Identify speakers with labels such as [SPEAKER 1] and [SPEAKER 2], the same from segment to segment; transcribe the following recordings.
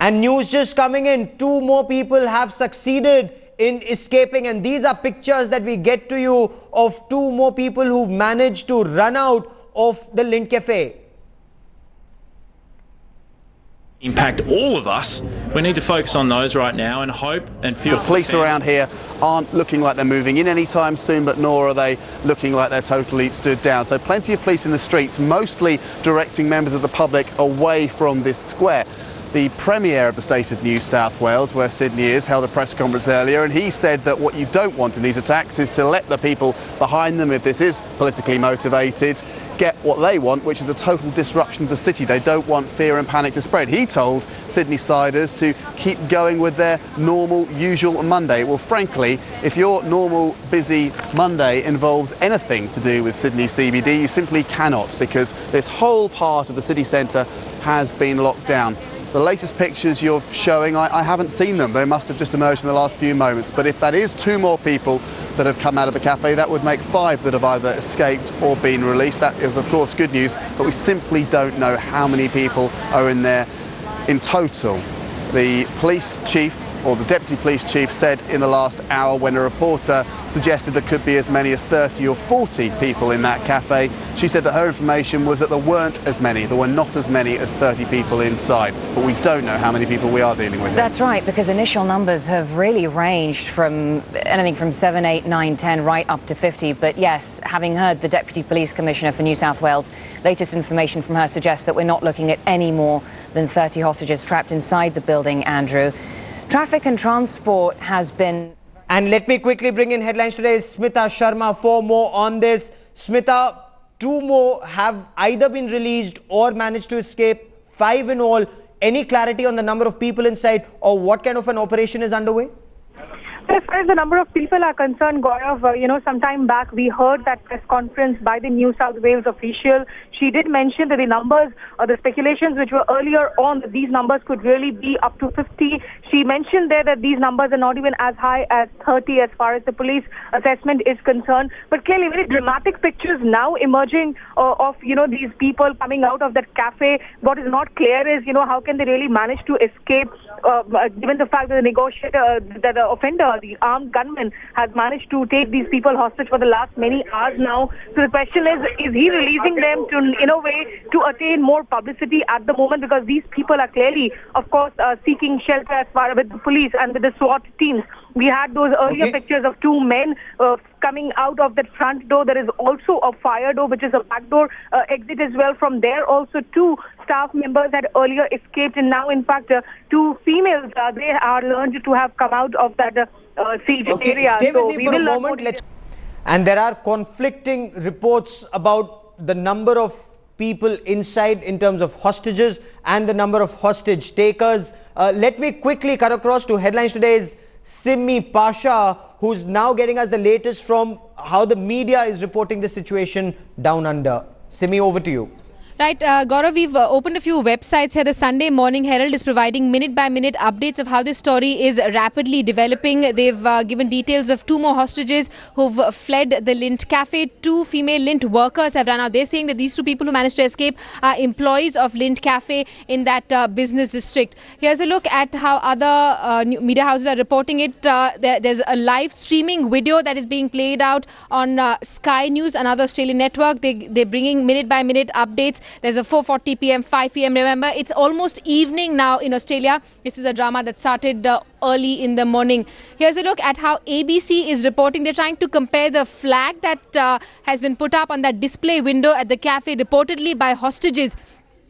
[SPEAKER 1] And news just coming in, 2 more people have succeeded in escaping, and these are pictures that we get to you of 2 more people who've managed to run out of the Lindt Cafe.
[SPEAKER 2] Impact all of us. We need to focus on those right now and hope and feel.
[SPEAKER 3] The police around here aren't looking like they're moving in anytime soon, but nor are they looking like they're totally stood down. So plenty of police in the streets, mostly directing members of the public away from this square. The Premier of the state of New South Wales, where Sydney is, held a press conference earlier, and he said that what you don't want in these attacks is to let the people behind them, if this is politically motivated, get what they want, which is a total disruption of the city. They don't want fear and panic to spread. He told Sydney-siders to keep going with their normal, usual Monday. Well, frankly, if your normal, busy Monday involves anything to do with Sydney CBD, you simply cannot, because this whole part of the city centre has been locked down. The latest pictures you're showing, I haven't seen them. They must have just emerged in the last few moments. But if that is 2 more people that have come out of the cafe, that would make 5 that have either escaped or been released. That is, of course, good news, but we simply don't know how many people are in there in total. The police chief, or the deputy police chief, said in the last hour, when a reporter suggested there could be as many as 30 or 40 people in that cafe, she said that her information was that there weren't as many. There were not as many as 30 people inside. But we don't know how many people we are dealing with.
[SPEAKER 4] That's right, because initial numbers have really ranged from anything from 7, 8, 9, 10, right up to 50. But yes, having heard the Deputy Police Commissioner for New South Wales, latest information from her suggests that we're not looking at any more than 30 hostages trapped inside the building, Andrew. Traffic and transport has been...
[SPEAKER 1] And let me quickly bring in headlines today. Smita Sharma, 4 more on this. Smita, 2 more have either been released or managed to escape, 5 in all. Any clarity on the number of people inside or what kind of an operation is underway?
[SPEAKER 5] As far as the number of people are concerned, Gaurav, some time back we heard that press conference by the New South Wales official. She did mention that the numbers, or the speculations which were earlier on, that these numbers could really be up to 50. She mentioned there that these numbers are not even as high as 30 as far as the police assessment is concerned. But clearly very dramatic pictures now emerging of, these people coming out of that cafe. What is not clear is, how can they really manage to escape, given the fact that the negotiator, that the offender, the armed gunman, has managed to take these people hostage for the last many hours now. So the question is he releasing them to, in a way, to attain more publicity at the moment? Because these people are clearly, of course, seeking shelter as far with the police and with the SWAT teams. We had those earlier pictures of 2 men coming out of that front door. There is also a fire door, which is a back door exit as well. From there, also 2 staff members had earlier escaped, and now, in fact, 2 females, they are learned to have come out of that siege area.
[SPEAKER 1] Stay with me for a moment. And there are conflicting reports about the number of people inside in terms of hostages and the number of hostage takers. Let me quickly cut across to headlines today's Simi Pasha, who's now getting us the latest from how the media is reporting the situation down under. Simi, over to you.
[SPEAKER 6] Right, Gaurav, we've opened a few websites here. The Sunday Morning Herald is providing minute-by-minute updates of how this story is rapidly developing. They've given details of 2 more hostages who've fled the Lindt Cafe. 2 female Lindt workers have run out. They're saying that these 2 people who managed to escape are employees of Lindt Cafe in that business district. Here's a look at how other media houses are reporting it. There's a live streaming video that is being played out on Sky News, another Australian network. They're bringing minute-by-minute updates. There's a 4:40 p.m., 5 p.m. Remember, it's almost evening now in Australia. This is a drama that started early in the morning. Here's a look at how ABC is reporting. They're trying to compare the flag that has been put up on that display window at the cafe, reportedly by hostages.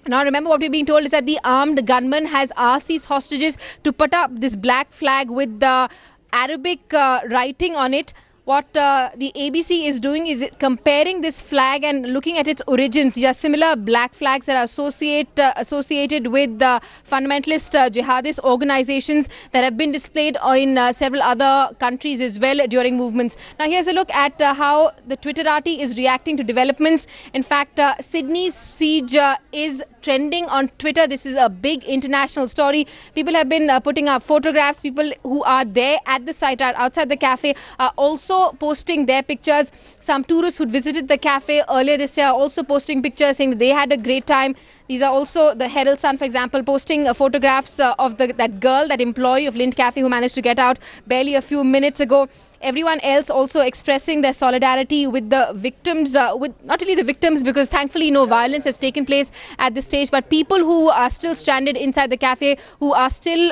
[SPEAKER 6] Now, remember, what we're being told is that the armed gunman has asked these hostages to put up this black flag with the Arabic writing on it. What the ABC is doing is comparing this flag and looking at its origins. There are similar black flags that are associated with fundamentalist jihadist organizations that have been displayed in several other countries as well during movements. Now, here's a look at how the Twitterati is reacting to developments. In fact, Sydney's siege is trending on Twitter. This is a big international story. People have been putting up photographs. People who are there at the site, outside the cafe, are also posting their pictures. Some tourists who visited the cafe earlier this year are also posting pictures saying that they had a great time. These are also the Herald Sun, for example, posting photographs of that girl, that employee of Lindt Cafe who managed to get out barely a few minutes ago. Everyone else also expressing their solidarity with the victims, with not only the victims, because thankfully no violence has taken place at this stage, but people who are still stranded inside the cafe, who are still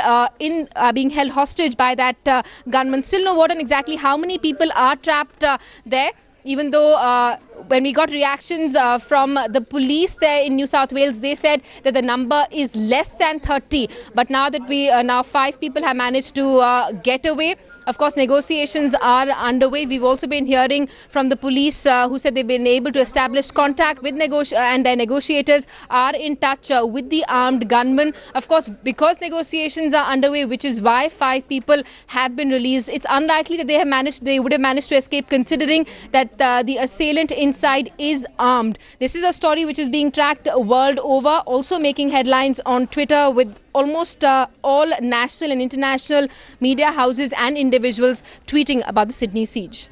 [SPEAKER 6] being held hostage by that gunman. Still no word on exactly how many people are trapped there. Even though when we got reactions from the police there in New South Wales, they said that the number is less than 30. But now that now 5 people have managed to get away. Of course, negotiations are underway. We've also been hearing from the police who said they've been able to establish contact with and their negotiators are in touch with the armed gunmen. Of course, because negotiations are underway, which is why 5 people have been released, it's unlikely that they would have managed to escape, considering that the assailant inside is armed. This is a story which is being tracked world over, also making headlines on Twitter, with almost all national and international media houses and individuals tweeting about the Sydney siege.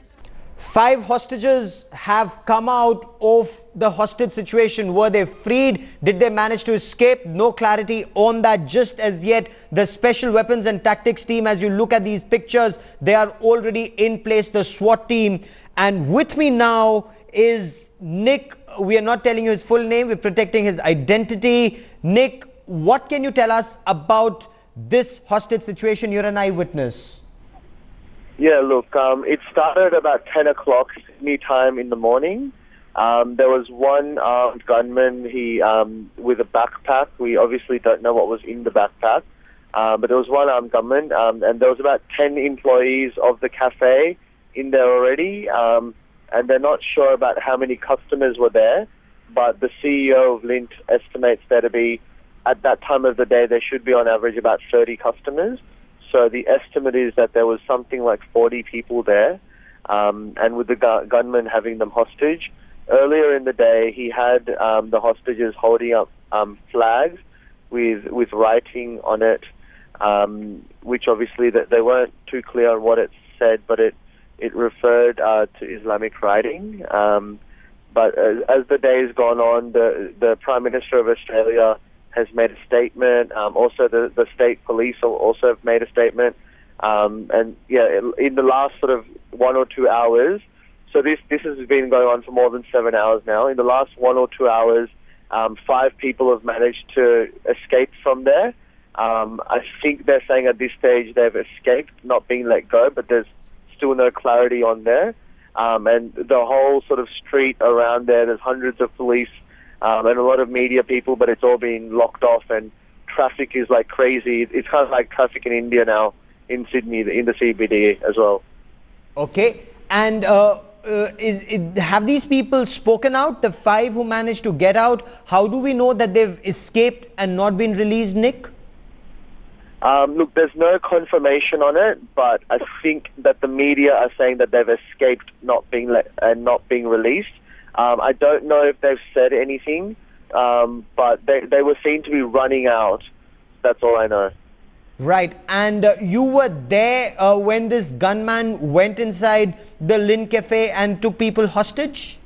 [SPEAKER 1] 5 hostages have come out of the hostage situation. Were they freed? Did they manage to escape? No clarity on that just as yet. The Special Weapons and Tactics team, as you look at these pictures, they are already in place, the SWAT team. And with me now is Nick. We are not telling you his full name. We're protecting his identity. Nick, what can you tell us about this hostage situation? You're an eyewitness.
[SPEAKER 7] Yeah, look, it started about 10 o'clock Sydney time in the morning. There was one armed gunman, with a backpack. We obviously don't know what was in the backpack, but there was one armed gunman, and there was about 10 employees of the cafe in there already, and they're not sure about how many customers were there, but the CEO of Lindt estimates there to be, at that time of the day, there should be on average about 30 customers. So the estimate is that there was something like 40 people there, and with the gunman having them hostage. Earlier in the day, he had the hostages holding up flags with writing on it, which obviously that they weren't too clear on what it said, but it referred to Islamic writing. But as the day has gone on, the Prime Minister of Australia has made a statement. Also, the state police also have made a statement. And yeah, in the last sort of 1 or 2 hours, so this has been going on for more than 7 hours now. In the last 1 or 2 hours, 5 people have managed to escape from there. I think they're saying at this stage they've escaped, not being let go, but there's still no clarity on there. And the whole sort of street around there's hundreds of police and a lot of media people, but it's all been locked off, and traffic is like crazy. It's kind of like traffic in India now, in Sydney, in the CBD as well.
[SPEAKER 1] Okay, and have these people spoken out, the 5 who managed to get out? How do we know that they've escaped and not been released, Nick?
[SPEAKER 7] Look, there's no confirmation on it, but I think that the media are saying that they've escaped not being not being released. I don't know if they've said anything, but they were seen to be running out. That's all I know.
[SPEAKER 1] Right. And you were there when this gunman went inside the Lindt Cafe and took people hostage?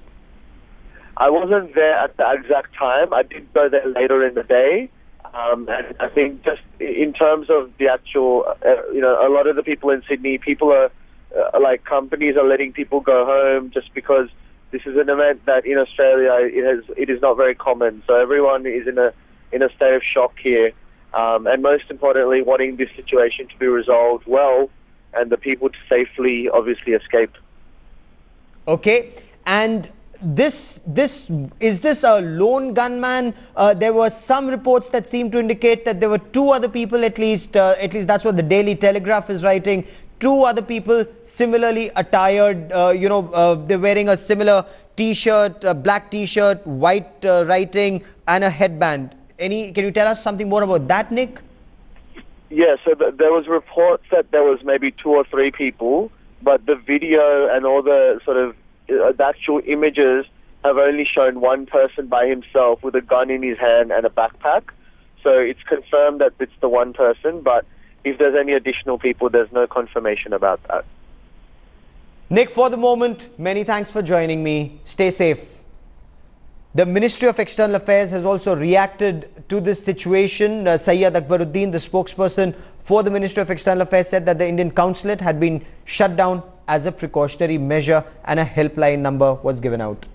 [SPEAKER 7] I wasn't there at the exact time. I did go there later in the day. And I think just in terms of the actual, a lot of the people in Sydney, people are like, companies are letting people go home just because this is an event that in Australia it is not very common. So everyone is in a state of shock here, and most importantly, wanting this situation to be resolved well, and the people to safely, obviously, escape.
[SPEAKER 1] Okay, and is this a lone gunman? There were some reports that seem to indicate that there were 2 other people, at least that's what the Daily Telegraph is writing. 2 other people similarly attired, they're wearing a similar t-shirt, a black t-shirt, white writing, and a headband. Can you tell us something more about that, Nick?
[SPEAKER 7] Yeah, so there was reports that there was maybe 2 or 3 people, but the video and all the sort of the actual images have only shown one person by himself with a gun in his hand and a backpack. So it's confirmed that it's the one person, but if there's any additional people, there's no confirmation about that.
[SPEAKER 1] Nick, for the moment, many thanks for joining me. Stay safe. The Ministry of External Affairs has also reacted to this situation. Syed Akbaruddin, the spokesperson for the Ministry of External Affairs, said that the Indian consulate had been shut down as a precautionary measure and a helpline number was given out.